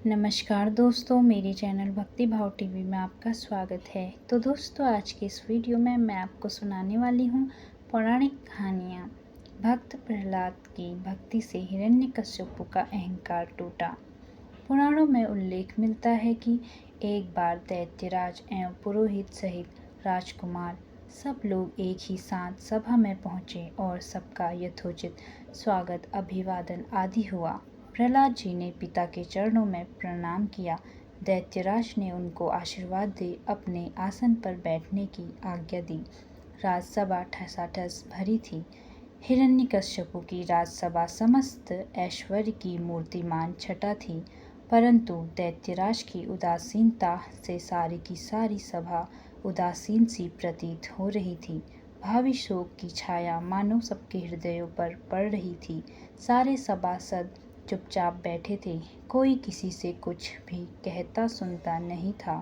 नमस्कार दोस्तों, मेरे चैनल भक्ति भाव टीवी में आपका स्वागत है। तो दोस्तों, आज के इस वीडियो में मैं आपको सुनाने वाली हूँ पौराणिक कहानियाँ। भक्त प्रहलाद की भक्ति से हिरण्यकश्यपु का अहंकार टूटा। पुराणों में उल्लेख मिलता है कि एक बार दैत्यराज एवं पुरोहित सहित राजकुमार सब लोग एक ही साथ सभा में पहुँचे और सबका यथोचित स्वागत, अभिवादन आदि हुआ। प्रहलाद जी ने पिता के चरणों में प्रणाम किया। दैत्यराज ने उनको आशीर्वाद दे अपने आसन पर बैठने की आज्ञा दी। राजसभा ठसाठस भरी थी। हिरण्यकश्यपु की राजसभा समस्त ऐश्वर्य की मूर्तिमान छटा थी, परंतु दैत्यराज की उदासीनता से सारी की सारी सभा उदासीन सी प्रतीत हो रही थी। भावी शोक की छाया मानो सबके हृदयों पर पड़ रही थी। सारे सभासद चुपचाप बैठे थे। कोई किसी से कुछ भी कहता सुनता नहीं था।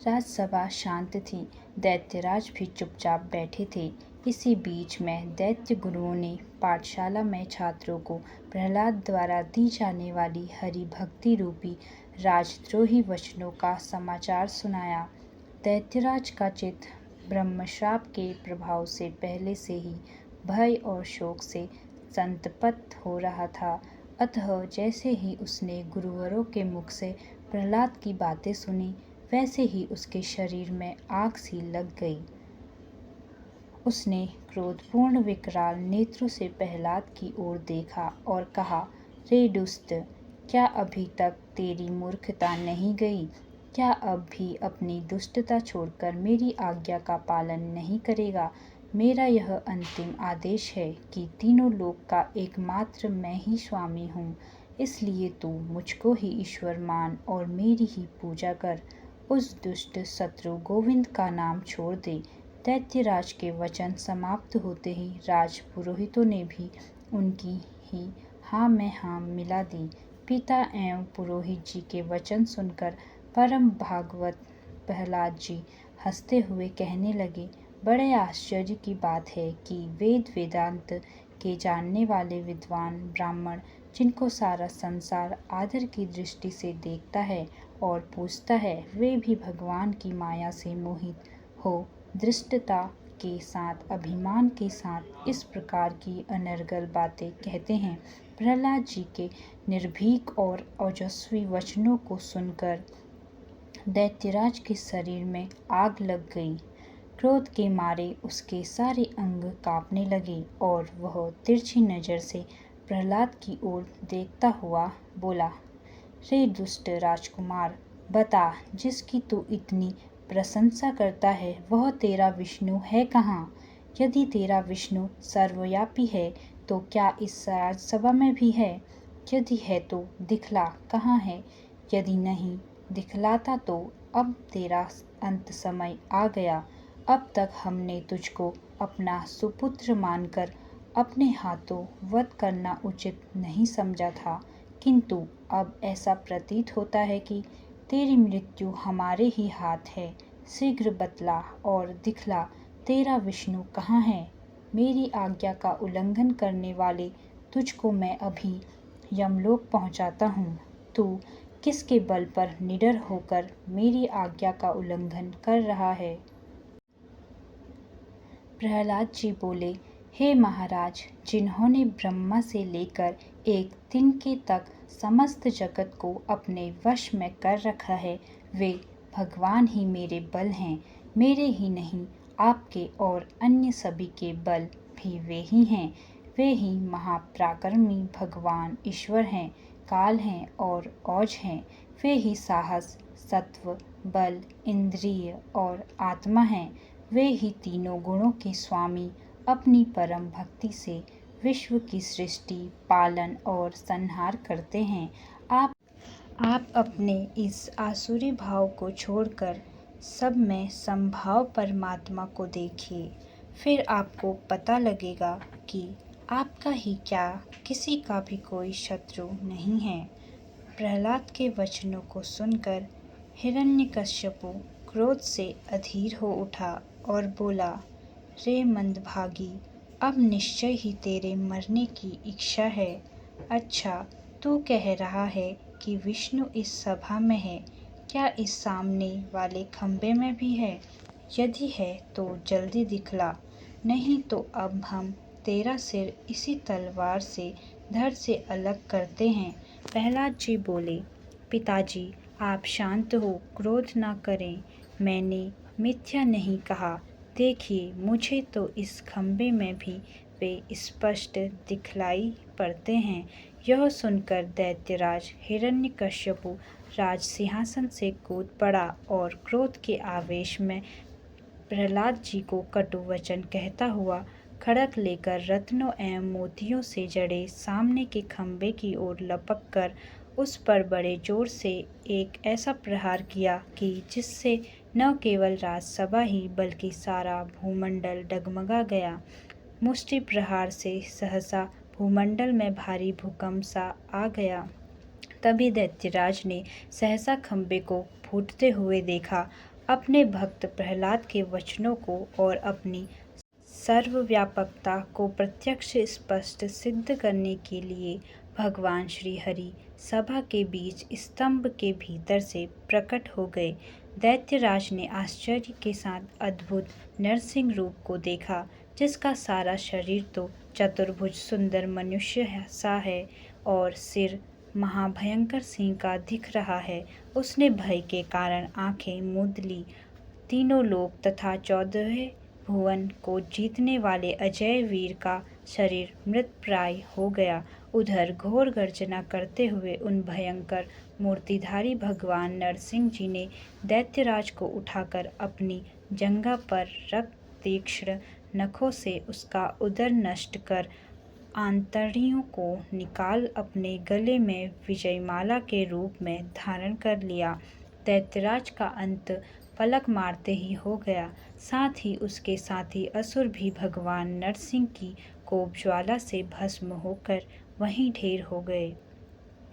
राजसभा शांत थी। दैत्यराज भी चुपचाप बैठे थे। इसी बीच में दैत्य गुरुओं ने पाठशाला में छात्रों को प्रहलाद द्वारा दी जाने वाली हरि भक्ति रूपी राजद्रोही वचनों का समाचार सुनाया। दैत्यराज का चित्त ब्रह्मश्राप के प्रभाव से पहले से ही भय और शोक से संतप्त हो रहा था। अतः जैसे ही उसने गुरुवरों के मुख से प्रहलाद की बातें सुनी, वैसे ही उसके शरीर में आग सी लग गई। उसने क्रोधपूर्ण विकराल नेत्रों से प्रहलाद की ओर देखा और कहा, रे दुष्ट, क्या अभी तक तेरी मूर्खता नहीं गई? क्या अब भी अपनी दुष्टता छोड़कर मेरी आज्ञा का पालन नहीं करेगा? मेरा यह अंतिम आदेश है कि तीनों लोक का एकमात्र मैं ही स्वामी हूँ। इसलिए तू मुझको ही ईश्वर मान और मेरी ही पूजा कर। उस दुष्ट शत्रु गोविंद का नाम छोड़ दे। दैत्यराज के वचन समाप्त होते ही राज पुरोहितों ने भी उनकी ही हाँ में हाँ मिला दी। पिता एवं पुरोहित जी के वचन सुनकर परम भागवत प्रहलाद जी हंसते हुए कहने लगे, बड़े आश्चर्य की बात है कि वेद वेदांत के जानने वाले विद्वान ब्राह्मण, जिनको सारा संसार आदर की दृष्टि से देखता है और पूजता है, वे भी भगवान की माया से मोहित हो धृष्टता के साथ, अभिमान के साथ इस प्रकार की अनर्गल बातें कहते हैं। प्रहलाद जी के निर्भीक और ओजस्वी वचनों को सुनकर दैत्यराज के शरीर में आग लग गई। क्रोध के मारे उसके सारे अंग कांपने लगे और वह तिरछी नज़र से प्रहलाद की ओर देखता हुआ बोला, रे दुष्ट राजकुमार, बता, जिसकी तू इतनी प्रशंसा करता है वह तेरा विष्णु है कहाँ? यदि तेरा विष्णु सर्वव्यापी है तो क्या इस राजसभा में भी है? यदि है तो दिखला, कहाँ है? यदि नहीं दिखलाता तो अब तेरा अंत समय आ गया। अब तक हमने तुझको अपना सुपुत्र मानकर अपने हाथों वध करना उचित नहीं समझा था, किंतु अब ऐसा प्रतीत होता है कि तेरी मृत्यु हमारे ही हाथ है। शीघ्र बतला और दिखला, तेरा विष्णु कहाँ है? मेरी आज्ञा का उल्लंघन करने वाले तुझको मैं अभी यमलोक पहुंचाता हूँ। तू किसके बल पर निडर होकर मेरी आज्ञा का उल्लंघन कर रहा है? प्रहलाद जी बोले, हे महाराज, जिन्होंने ब्रह्मा से लेकर एक तिनके तक समस्त जगत को अपने वश में कर रखा है, वे भगवान ही मेरे बल हैं। मेरे ही नहीं, आपके और अन्य सभी के बल भी वे ही हैं। वे ही महापराक्रमी भगवान ईश्वर हैं, काल हैं और औज हैं। वे ही साहस, सत्व, बल, इंद्रिय और आत्मा हैं। वे ही तीनों गुणों के स्वामी अपनी परम भक्ति से विश्व की सृष्टि, पालन और संहार करते हैं। आप अपने इस आसुरी भाव को छोड़कर सब में समभाव परमात्मा को देखिए। फिर आपको पता लगेगा कि आपका ही क्या, किसी का भी कोई शत्रु नहीं है। प्रहलाद के वचनों को सुनकर हिरण्यकश्यपु क्रोध से अधीर हो उठा और बोला, रे मंदभागी, अब निश्चय ही तेरे मरने की इच्छा है। अच्छा, तू कह रहा है कि विष्णु इस सभा में है, क्या इस सामने वाले खंबे में भी है? यदि है तो जल्दी दिखला, नहीं तो अब हम तेरा सिर इसी तलवार से धड़ से अलग करते हैं। प्रहलाद जी बोले, पिताजी आप शांत हो, क्रोध ना करें, मैंने मिथ्या नहीं कहा। देखिए मुझे तो इस खंबे में भी वे स्पष्ट दिखलाई पड़ते हैं। यह सुनकर दैत्यराज हिरण्यकश्यपु राज सिंहासन से कूद पड़ा और क्रोध के आवेश में प्रहलाद जी को कटु वचन कहता हुआ खड़ग लेकर रत्नों एवं मोतियों से जड़े सामने के खंबे की ओर लपक कर उस पर बड़े जोर से एक ऐसा प्रहार किया कि जिससे न केवल राजसभा ही बल्कि सारा भूमंडल डगमगा गया। मुष्टि प्रहार से सहसा भूमंडल में भारी भूकंप सा आ गया। तभी दैत्यराज ने सहसा खंबे को फूटते हुए देखा। अपने भक्त प्रहलाद के वचनों को और अपनी सर्वव्यापकता को प्रत्यक्ष स्पष्ट सिद्ध करने के लिए भगवान श्री हरि सभा के बीच स्तंभ के भीतर से प्रकट हो गए। दैत्यराज ने आश्चर्य के साथ अद्भुत नरसिंह रूप को देखा, जिसका सारा शरीर तो चतुर्भुज सुंदर मनुष्य सा है और सिर महाभयंकर सिंह का दिख रहा है। उसने भय के कारण आंखें मूंद ली। तीनों लोक तथा 14 भुवन को जीतने वाले अजय वीर का शरीर मृतप्राय हो गया। उधर घोर गर्जना करते हुए उन भयंकर मूर्तिधारी भगवान नरसिंह जी ने दैत्यराज को उठाकर अपनी जंघा पर रख तीक्ष्ण नखों से उसका उदर नष्ट कर आंतड़ियों को निकाल अपने गले में विजयमाला के रूप में धारण कर लिया। दैत्यराज का अंत पलक मारते ही हो गया। साथ ही उसके साथी असुर भी भगवान नरसिंह की कोप ज्वाला से भस्म होकर वहीं ढेर हो गए।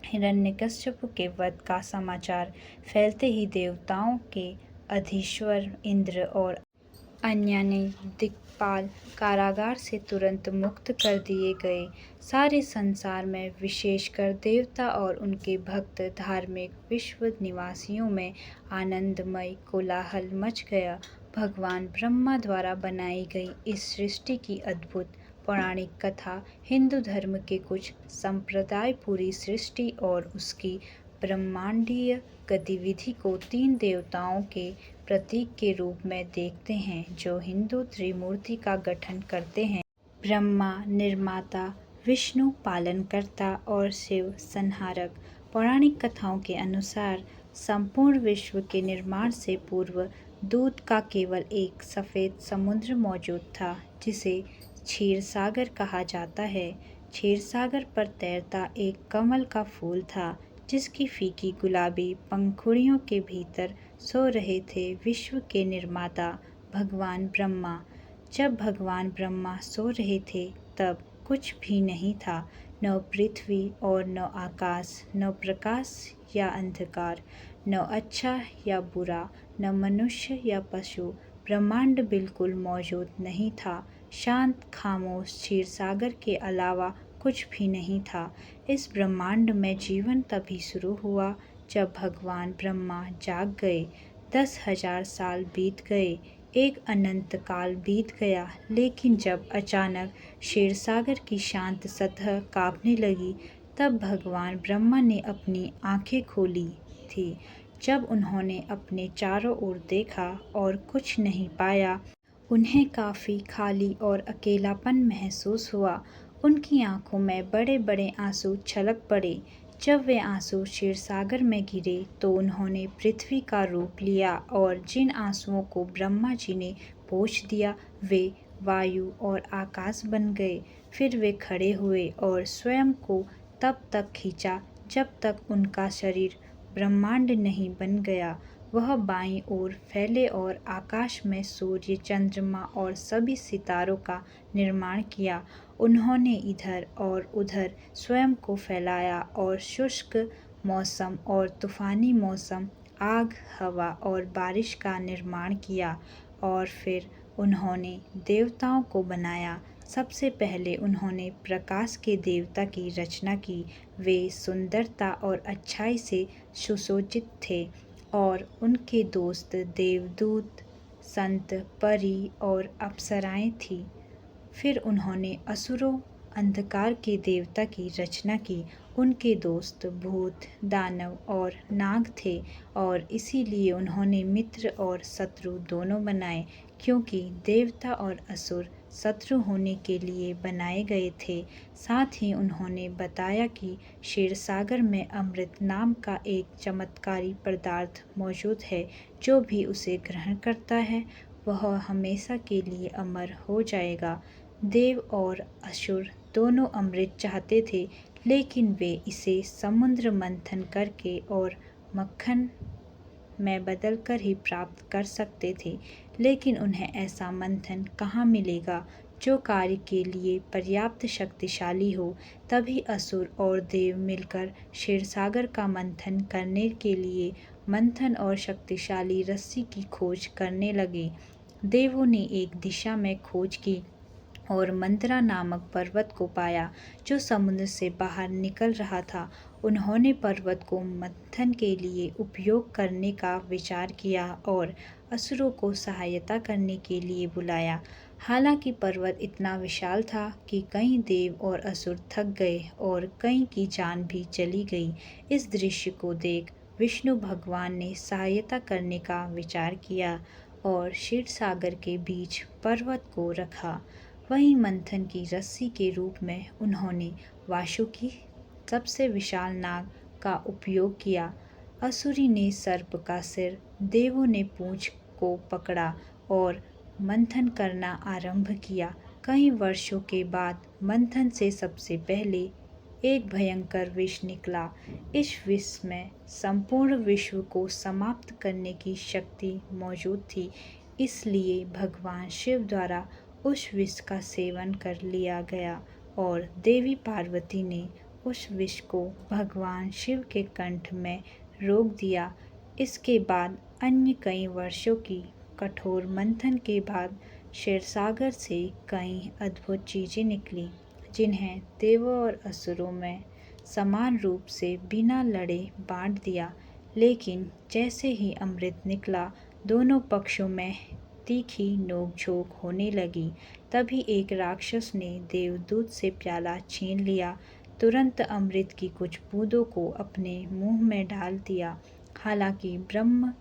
हिरण्यकश्यप के वध का समाचार फैलते ही देवताओं के अधीश्वर इंद्र और अन्य ने दिक्पाल कारागार से तुरंत मुक्त कर दिए गए। सारे संसार में विशेषकर देवता और उनके भक्त धार्मिक विश्व निवासियों में आनंदमय कोलाहल मच गया। भगवान ब्रह्मा द्वारा बनाई गई इस सृष्टि की अद्भुत पौराणिक कथा हिंदू धर्म के कुछ संप्रदाय पूरी सृष्टि और उसकी ब्रह्मांडीय गतिविधि को 3 देवताओं के प्रतीक के रूप में देखते हैं, जो हिंदू त्रिमूर्ति का गठन करते हैं। ब्रह्मा निर्माता, विष्णु पालनकर्ता और शिव संहारक। पौराणिक कथाओं के अनुसार संपूर्ण विश्व के निर्माण से पूर्व दूध का केवल एक सफ़ेद समुद्र मौजूद था, जिसे क्षीर सागर कहा जाता है। क्षीर सागर पर तैरता एक कमल का फूल था, जिसकी फीकी गुलाबी पंखुड़ियों के भीतर सो रहे थे विश्व के निर्माता भगवान ब्रह्मा। जब भगवान ब्रह्मा सो रहे थे तब कुछ भी नहीं था, न पृथ्वी और न आकाश, न प्रकाश या अंधकार, न अच्छा या बुरा, न मनुष्य या पशु। ब्रह्मांड बिल्कुल मौजूद नहीं था। शांत खामोश क्षीर सागर के अलावा कुछ भी नहीं था। इस ब्रह्मांड में जीवन तभी शुरू हुआ जब भगवान ब्रह्मा जाग गए। 10,000 साल बीत गए, एक अनंत काल बीत गया, लेकिन जब अचानक क्षीर सागर की शांत सतह कांपने लगी, तब भगवान ब्रह्मा ने अपनी आंखें खोली थी। जब उन्होंने अपने चारों ओर देखा और कुछ नहीं पाया, उन्हें काफ़ी खाली और अकेलापन महसूस हुआ। उनकी आंखों में बड़े बड़े आंसू छलक पड़े। जब वे आंसू क्षीर सागर में गिरे तो उन्होंने पृथ्वी का रूप लिया और जिन आंसुओं को ब्रह्मा जी ने पोंछ दिया वे वायु और आकाश बन गए। फिर वे खड़े हुए और स्वयं को तब तक खींचा जब तक उनका शरीर ब्रह्मांड नहीं बन गया। वह बाईं ओर फैले और आकाश में सूर्य, चंद्रमा और सभी सितारों का निर्माण किया। उन्होंने इधर और उधर स्वयं को फैलाया और शुष्क मौसम और तूफानी मौसम, आग, हवा और बारिश का निर्माण किया। और फिर उन्होंने देवताओं को बनाया। सबसे पहले उन्होंने प्रकाश के देवता की रचना की। वे सुंदरता और अच्छाई से सुसज्जित थे और उनके दोस्त देवदूत, संत, परी और अप्सराएं थीं। फिर उन्होंने असुरों, अंधकार के देवता की रचना की। उनके दोस्त भूत, दानव और नाग थे और इसीलिए उन्होंने मित्र और शत्रु दोनों बनाए, क्योंकि देवता और असुर शत्रु होने के लिए बनाए गए थे। साथ ही उन्होंने बताया कि क्षीरसागर में अमृत नाम का एक चमत्कारी पदार्थ मौजूद है। जो भी उसे ग्रहण करता है वह हमेशा के लिए अमर हो जाएगा। देव और असुर दोनों अमृत चाहते थे, लेकिन वे इसे समुद्र मंथन करके और मक्खन में बदलकर ही प्राप्त कर सकते थे। लेकिन उन्हें ऐसा मंथन कहाँ मिलेगा जो कार्य के लिए पर्याप्त शक्तिशाली हो। तभी असुर और देव मिलकर क्षीरसागर का मंथन करने के लिए मंथन और शक्तिशाली रस्सी की खोज करने लगे। देवों ने एक दिशा में खोज की और मंत्रा नामक पर्वत को पाया जो समुद्र से बाहर निकल रहा था। उन्होंने पर्वत को मंथन के लिए उपयोग करने का विचार किया और असुरों को सहायता करने के लिए बुलाया। हालांकि पर्वत इतना विशाल था कि कई देव और असुर थक गए और कई की जान भी चली गई। इस दृश्य को देख विष्णु भगवान ने सहायता करने का विचार किया और क्षीरसागर के बीच पर्वत को रखा। वहीं मंथन की रस्सी के रूप में उन्होंने वासुकी, सबसे विशाल नाग, का उपयोग किया। असुरी ने सर्प का सिर, देवों ने पूंछ को पकड़ा और मंथन करना आरंभ किया। कई वर्षों के बाद मंथन से सबसे पहले एक भयंकर विष निकला। इस विष में संपूर्ण विश्व को समाप्त करने की शक्ति मौजूद थी। इसलिए भगवान शिव द्वारा उस विष का सेवन कर लिया गया और देवी पार्वती ने उस विष को भगवान शिव के कंठ में रोक दिया। इसके बाद अन्य कई वर्षों की कठोर मंथन के बाद क्षीरसागर से कई अद्भुत चीज़ें निकली, जिन्हें देवों और असुरों में समान रूप से बिना लड़े बांट दिया। लेकिन जैसे ही अमृत निकला, दोनों पक्षों में तीखी नोक-झोंक होने लगी। तभी एक राक्षस ने देवदूत से प्याला छीन लिया। तुरंत अमृत की कुछ बूंदों को अपने मुंह में डाल दिया। हालांकि ब्रह्म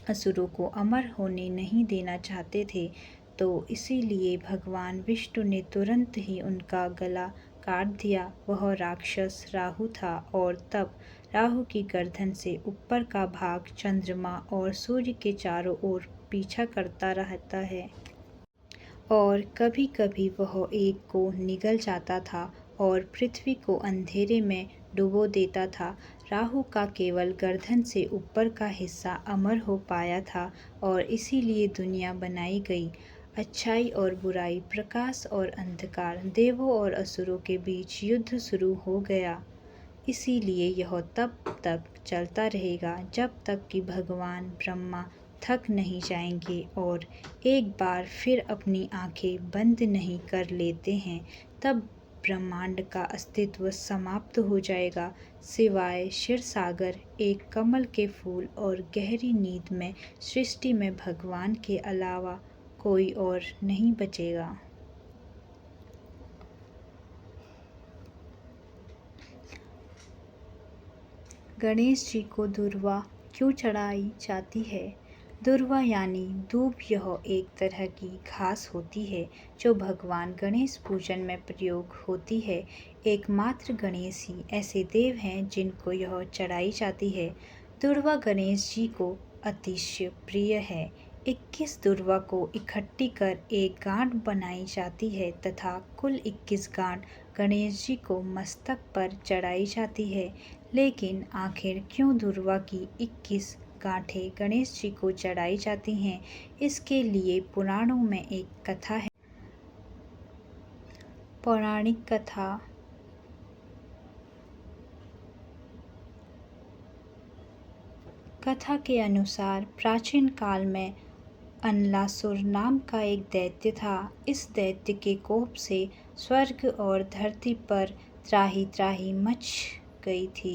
असुरों को अमर होने नहीं देना चाहते थे, तो इसीलिए भगवान विष्णु ने तुरंत ही उनका गला काट दिया। वह राक्षस राहु था और तब राहु की गर्दन से ऊपर का भाग चंद्रमा और सूर्य के चारों ओर पीछा करता रहता है और कभी-कभी वह एक को निगल जाता था और पृथ्वी को अंधेरे में डुबो देता था। राहु का केवल गर्दन से ऊपर का हिस्सा अमर हो पाया था और इसीलिए दुनिया बनाई गई। अच्छाई और बुराई, प्रकाश और अंधकार, देवों और असुरों के बीच युद्ध शुरू हो गया। इसीलिए यह तब तक चलता रहेगा जब तक कि भगवान ब्रह्मा थक नहीं जाएंगे और एक बार फिर अपनी आंखें बंद नहीं कर लेते हैं। तब ब्रह्मांड का अस्तित्व समाप्त हो जाएगा, सिवाय क्षीरसागर, एक कमल के फूल और गहरी नींद में सृष्टि में भगवान के अलावा कोई और नहीं बचेगा। गणेश जी को दूर्वा क्यों चढ़ाई जाती है? दूर्वा यानी दूब यह एक तरह की घास होती है जो भगवान गणेश पूजन में प्रयोग होती है। एकमात्र गणेश ही ऐसे देव हैं जिनको यह चढ़ाई जाती है। दूर्वा गणेश जी को अतिशय प्रिय है। 21 दूर्वा को इकट्ठी कर एक गांठ बनाई जाती है तथा कुल 21 गांठ गणेश जी को मस्तक पर चढ़ाई जाती है। लेकिन आखिर क्यों दूर्वा की 21 गांठें गणेश जी को चढ़ाई जाती हैं, इसके लिए पुराणों में एक कथा है। पौराणिक कथा के अनुसार प्राचीन काल में अनलासुर नाम का एक दैत्य था। इस दैत्य के कोप से स्वर्ग और धरती पर त्राही त्राही मच गई थी।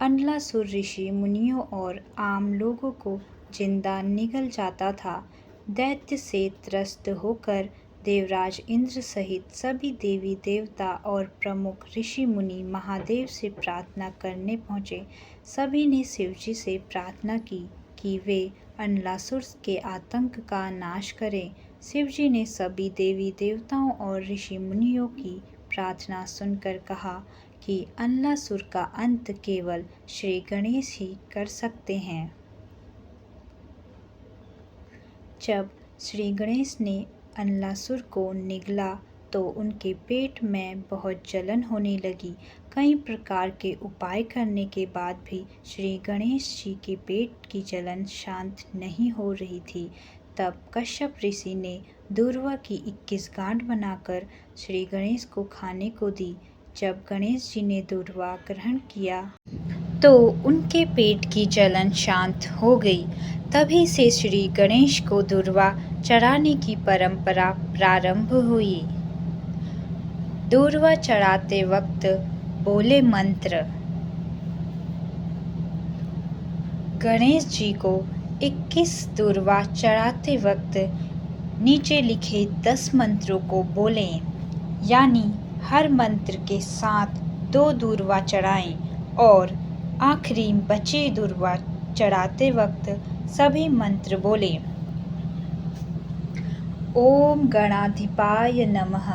अनलासुर ऋषि मुनियों और आम लोगों को जिंदा निगल जाता था। दैत्य से त्रस्त होकर देवराज इंद्र सहित सभी देवी देवता और प्रमुख ऋषि मुनि महादेव से प्रार्थना करने पहुँचे। सभी ने शिवजी से प्रार्थना की कि वे अनलासुर के आतंक का नाश करें। शिवजी ने सभी देवी देवताओं और ऋषि मुनियों की प्रार्थना सुनकर कहा कि अनलासुर का अंत केवल श्री गणेश ही कर सकते हैं। जब श्री गणेश ने अनलासुर को निगला तो उनके पेट में बहुत जलन होने लगी। कई प्रकार के उपाय करने के बाद भी श्री गणेश जी के पेट की जलन शांत नहीं हो रही थी। तब कश्यप ऋषि ने दूर्वा की 21 गांठ बनाकर श्री गणेश को खाने को दी। जब गणेश जी ने दूर्वा ग्रहण किया तो उनके पेट की जलन शांत हो गई। तभी से श्री गणेश को दूर्वा चढ़ाने की परंपरा प्रारंभ हुई। दूर्वा चढ़ाते वक्त बोले मंत्र। गणेश जी को 21 दूर्वा चढ़ाते वक्त नीचे लिखे 10 मंत्रों को बोलें, यानी हर मंत्र के साथ 2 दूर्वा चढ़ाएं और आखिरी बचे दूर्वा चढ़ाते वक्त सभी मंत्र बोलें। ओम गणाधिपाय नमः,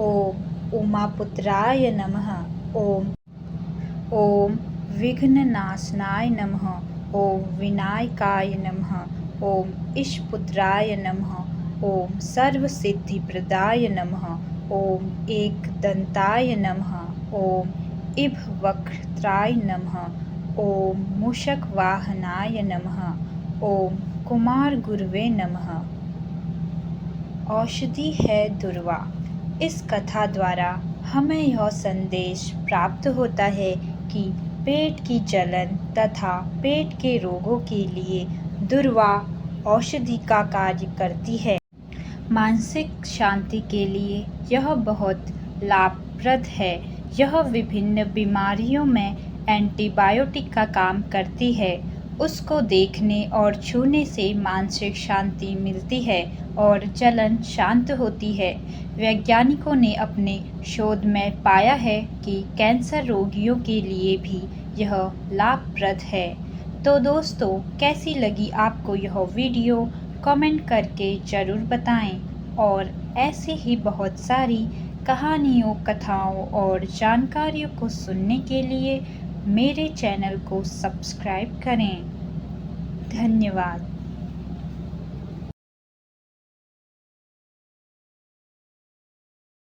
ओम उमापुत्राय नमः, ओम विघ्ननाशनाय नमः, ओम विनायकाय नमः, ओम ईशपुत्राय नमः, ओम सर्वसिद्धिप्रदाय नमः, ओम एकदंताय नमः, ओम इभवक्त्राय नमः, ओम मूषकवाहनाय नमः, ओम कुमार गुरुवे नमः। औषधि है दूर्वा। इस कथा द्वारा हमें यह संदेश प्राप्त होता है कि पेट की जलन तथा पेट के रोगों के लिए दूर्वा औषधि का कार्य करती है। मानसिक शांति के लिए यह बहुत लाभप्रद है। यह विभिन्न बीमारियों में एंटीबायोटिक का काम करती है। उसको देखने और छूने से मानसिक शांति मिलती है और जलन शांत होती है। वैज्ञानिकों ने अपने शोध में पाया है कि कैंसर रोगियों के लिए भी यह लाभप्रद है। तो दोस्तों, कैसी लगी आपको यह वीडियो? कमेंट करके ज़रूर बताएं और ऐसे ही बहुत सारी कहानियों, कथाओं और जानकारियों को सुनने के लिए मेरे चैनल को सब्सक्राइब करें। धन्यवाद।